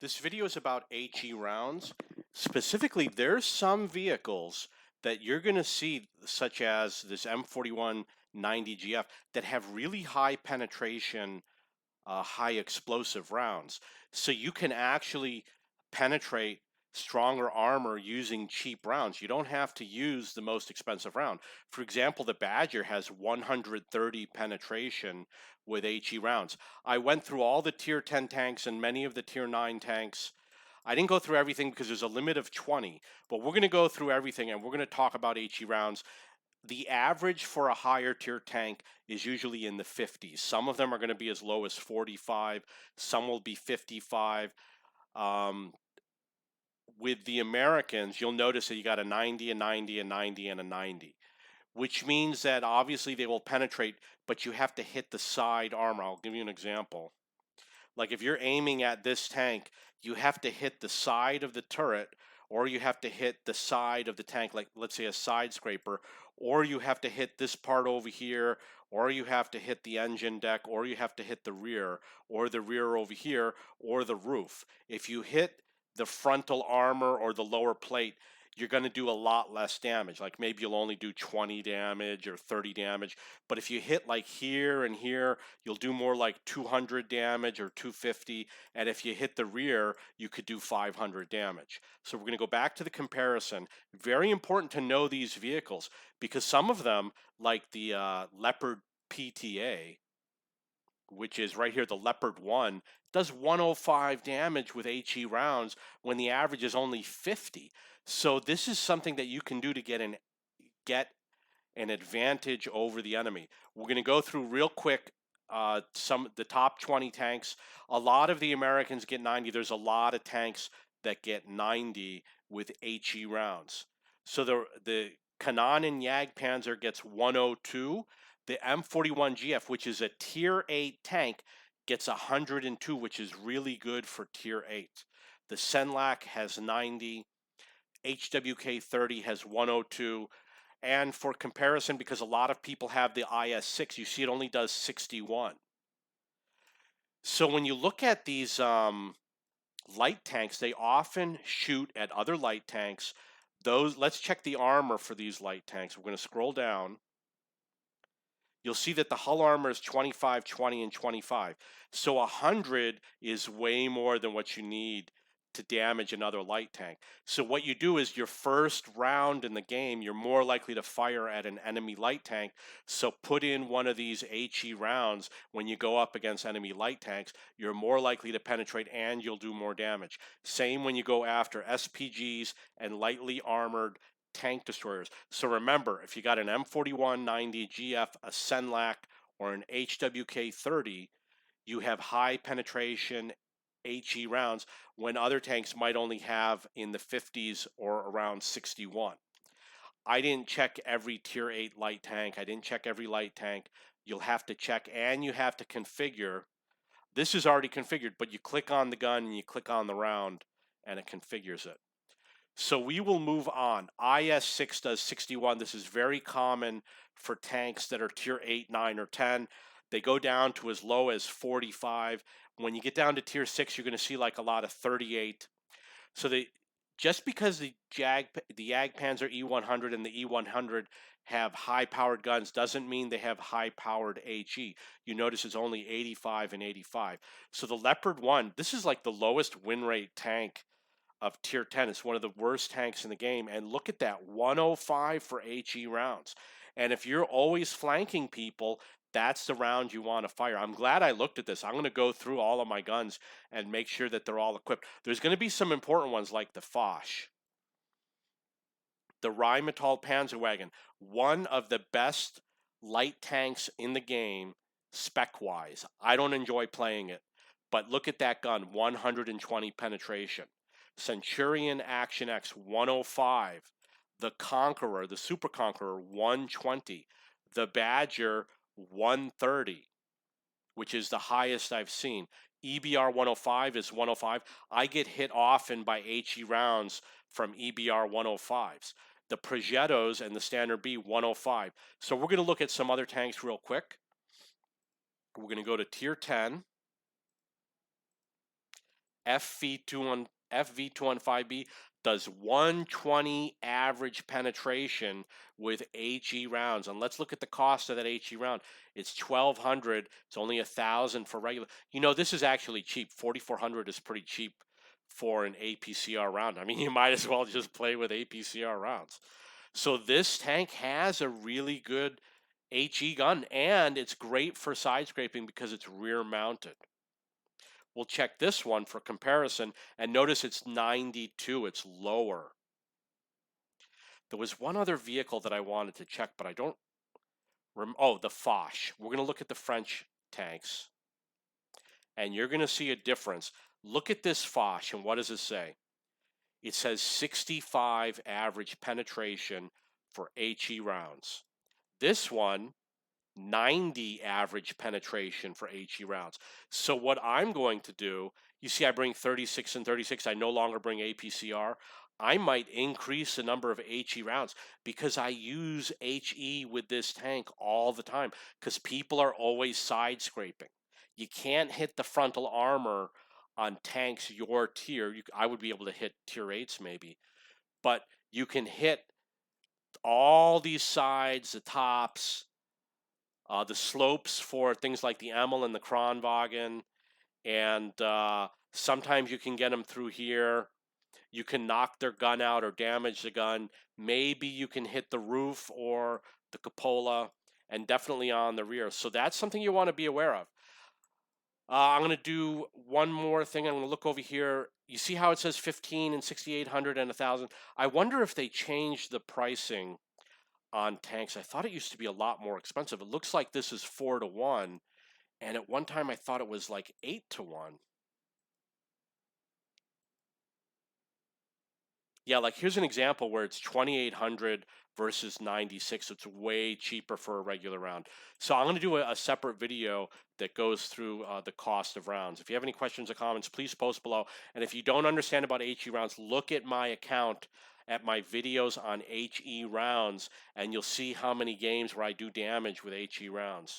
This video is about HE rounds. Specifically, there's some vehicles that you're going to see, such as this M4190GF, that have really high penetration, high explosive rounds. So you can actually penetrate stronger armor using cheap rounds. You don't have to use the most expensive round. For example, the Badger has 130 penetration with HE rounds. I went through all the tier 10 tanks and many of the tier 9 tanks. I didn't go through everything because there's a limit of 20, but we're going to go through everything and we're going to talk about HE rounds. The average for a higher tier tank is usually in the 50s. Some of them are going to be as low as 45, some will be 55. Um, with the Americans, you'll notice that you got a 90, a 90, a 90, and a 90, which means that obviously they will penetrate, but you have to hit the side armor. I'll give you an example. Like if you're aiming at this tank, you have to hit the side of the turret, or you have to hit the side of the tank, like let's say a side scraper, or you have to hit this part over here, or you have to hit the engine deck, or you have to hit the rear, or the rear over here, or the roof. If you hit the frontal armor or the lower plate, you're going to do a lot less damage. Like maybe you'll only do 20 damage or 30 damage. But if you hit like here and here, you'll do more like 200 damage or 250. And if you hit the rear, you could do 500 damage. So we're going to go back to the comparison. Very important to know these vehicles because some of them, like the Leopard PTA, which is right here, the Leopard 1, does 105 damage with HE rounds when the average is only 50. So this is something that you can do to get an advantage over the enemy. We're going to go through real quick the top 20 tanks. A lot of the Americans get 90. There's a lot of tanks that get 90 with HE rounds. So the Kananen Jagdpanzer gets 102. The M41GF, which is a tier 8 tank, gets 102, which is really good for tier 8. The Senlak has 90. HWK 30 has 102. And for comparison, because a lot of people have the IS-6, you see it only does 61. So when you look at these light tanks, they often shoot at other light tanks. Let's check the armor for these light tanks. We're going to scroll down. You'll see that the hull armor is 25, 20, and 25. So 100 is way more than what you need to damage another light tank. So what you do is your first round in the game, you're more likely to fire at an enemy light tank. So put in one of these HE rounds when you go up against enemy light tanks. You're more likely to penetrate and you'll do more damage. Same when you go after SPGs and lightly armored tank destroyers. So remember, if you got an M4190 GF, a Senlak, or an HWK 30, you have high penetration HE rounds when other tanks might only have in the 50s or around 61. I didn't check every tier 8 light tank. I didn't check every light tank. You'll have to check and you have to configure. This is already configured, but you click on the gun and you click on the round and it configures it. So we will move on. IS-6 does 61. This is very common for tanks that are tier 8, 9, or 10. They go down to as low as 45. When you get down to tier 6, you're going to see like a lot of 38. So just because the Jagdpanzer E100 and the E100 have high-powered guns doesn't mean they have high-powered HE. You notice it's only 85 and 85. So the Leopard 1, this is like the lowest win rate tank of tier 10. It's one of the worst tanks in the game. And look at that, 105 for HE rounds. And if you're always flanking people, that's the round you want to fire. I'm glad I looked at this. I'm going to go through all of my guns and make sure that they're all equipped. There's going to be some important ones like the Foch, the Rheinmetall Panzerwagen, one of the best light tanks in the game spec-wise. I don't enjoy playing it, but look at that gun, 120 penetration. Centurion Action X 105, the Conqueror, the Super Conqueror 120, the Badger 130, which is the highest I've seen. EBR 105 is 105. I get hit often by HE rounds from EBR 105s. The Progettos and the Standard B 105. So we're going to look at some other tanks real quick. We're going to go to tier 10. FV215B does 120 average penetration with HE rounds. And let's look at the cost of that HE round. It's 1,200. It's only 1,000 for regular. You know, this is actually cheap. 4,400 is pretty cheap for an APCR round. I mean, you might as well just play with APCR rounds. So this tank has a really good HE gun, and it's great for side scraping because it's rear mounted. We'll check this one for comparison, and notice it's 92, it's lower. There was one other vehicle that I wanted to check, but I don't oh, the Foch. We're going to look at the French tanks, and you're going to see a difference. Look at this Foch, and what does it say? It says 65 average penetration for HE rounds. This one, 90 average penetration for HE rounds. So what I'm going to do, you see I bring 36 and 36, I no longer bring APCR. I might increase the number of HE rounds because I use HE with this tank all the time because people are always side scraping. You can't hit the frontal armor on tanks your tier. I would be able to hit tier 8s maybe, but you can hit all these sides, the tops, the slopes for things like the Emil and the Kronwagen, and sometimes you can get them through here. You can knock their gun out or damage the gun. Maybe you can hit the roof or the cupola, and definitely on the rear. So that's something you want to be aware of. I'm going to do one more thing. I'm going to look over here. You see how it says 15 and 6,800 and 1,000? I wonder if they changed the pricing on tanks. I thought it used to be a lot more expensive. It looks like this is 4-to-1, and at one time I thought it was like 8-to-1. Yeah, like here's an example where it's 2,800 versus 96. It's way cheaper for a regular round. So I'm going to do a separate video that goes through the cost of rounds. If you have any questions or comments, please post below. And if you don't understand about HE rounds, look at my account at my videos on HE rounds, and you'll see how many games where I do damage with HE rounds.